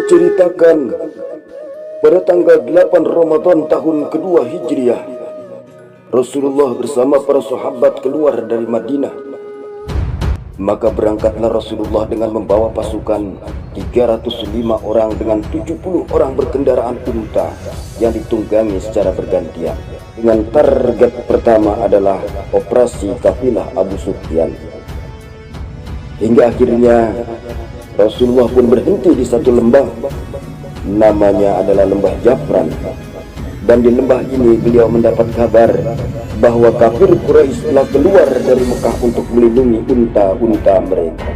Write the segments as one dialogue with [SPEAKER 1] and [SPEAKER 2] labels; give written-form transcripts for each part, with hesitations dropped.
[SPEAKER 1] Diceritakan pada tanggal 8 Ramadan tahun kedua Hijriah, Rasulullah bersama para sahabat keluar dari Madinah. Maka berangkatlah Rasulullah dengan membawa pasukan 305 orang dengan 70 orang berkendaraan unta yang ditunggangi secara bergantian. Dengan target pertama adalah operasi kafilah Abu Sufyan. Hingga akhirnya Rasulullah pun berhenti di satu lembah, namanya adalah lembah Jafran. Dan di lembah ini beliau mendapat kabar bahwa kafir Quraisy telah keluar dari Mekah untuk melindungi unta-unta mereka.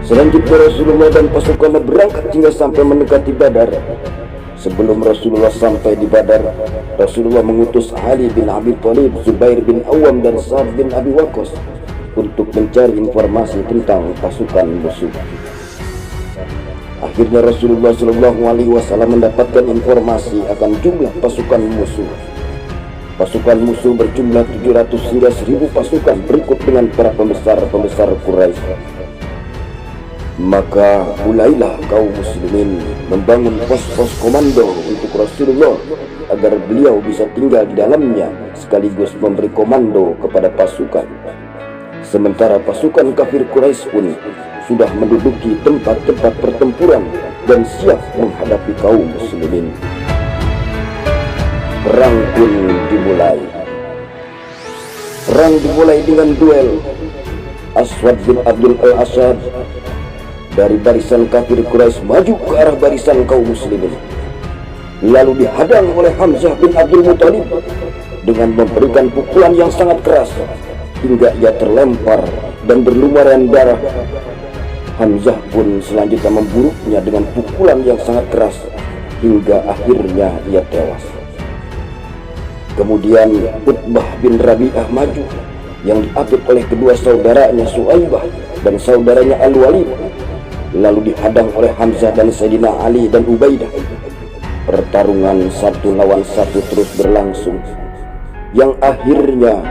[SPEAKER 1] Selanjutnya Rasulullah dan pasukannya berangkat hingga sampai mendekati Badar. Sebelum Rasulullah sampai di Badar, Rasulullah mengutus Ali bin Abi Thalib, Zubair bin Awam dan Sa'ad bin Abi Waqqas untuk mencari informasi tentang pasukan musuh. Akhirnya Rasulullah SAW mendapatkan informasi akan jumlah pasukan musuh. Pasukan musuh berjumlah 700 hingga 1000 pasukan berikut dengan para pembesar Quraisy. Maka mulailah kaum muslimin membangun pos-pos komando untuk Rasulullah agar beliau bisa tinggal di dalamnya sekaligus memberi komando kepada pasukan. Sementara pasukan kafir Quraisy pun sudah menduduki tempat-tempat pertempuran dan siap menghadapi kaum muslimin. Perang pun dimulai. Perang dimulai dengan duel. Aswad bin Abdul Al-Asad dari barisan kafir Quraisy maju ke arah barisan kaum muslimin, lalu dihadang oleh Hamzah bin Abdul Muthalib dengan memberikan pukulan yang sangat keras hingga ia terlempar dan berlumuran darah. Hamzah pun selanjutnya memburunya dengan pukulan yang sangat keras hingga akhirnya ia tewas. Kemudian Utbah bin Rabi'ah maju yang diapit oleh kedua saudaranya Suaibah dan saudaranya Al-Walid, lalu dihadang oleh Hamzah dan Sayyidina Ali dan Ubaidah. Pertarungan satu lawan satu terus berlangsung, yang akhirnya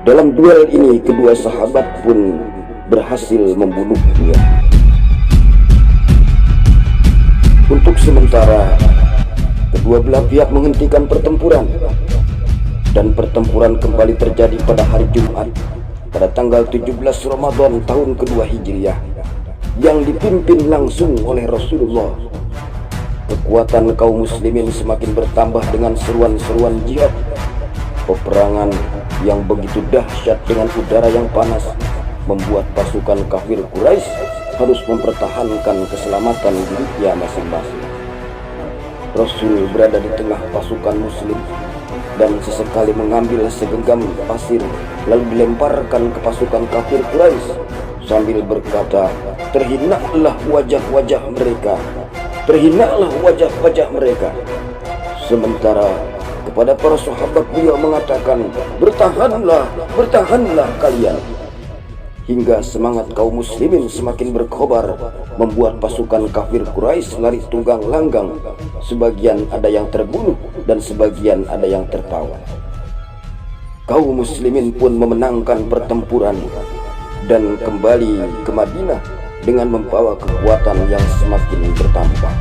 [SPEAKER 1] dalam duel ini kedua sahabat pun berhasil membunuhnya. Untuk sementara kedua belah pihak menghentikan pertempuran, dan pertempuran kembali terjadi pada hari Jumat pada tanggal 17 Ramadan tahun kedua Hijriah yang dipimpin langsung oleh Rasulullah. Kekuatan kaum muslimin semakin bertambah dengan seruan-seruan jihad. Peperangan yang begitu dahsyat dengan udara yang panas membuat pasukan kafir Quraisy harus mempertahankan keselamatan dirinya masing-masing. Rasul berada di tengah pasukan muslim dan sesekali mengambil segenggam pasir lalu dilemparkan ke pasukan kafir Quraisy sambil berkata, "Terhinalah wajah-wajah mereka, terhinalah wajah-wajah mereka." Sementara kepada para sahabat beliau mengatakan, "Bertahanlah, bertahanlah kalian." Hingga semangat kaum muslimin semakin berkobar, membuat pasukan kafir Quraisy lari tunggang langgang. Sebagian ada yang terbunuh dan sebagian ada yang tertawan. Kaum muslimin pun memenangkan pertempuran dan kembali ke Madinah dengan membawa kekuatan yang semakin bertambah.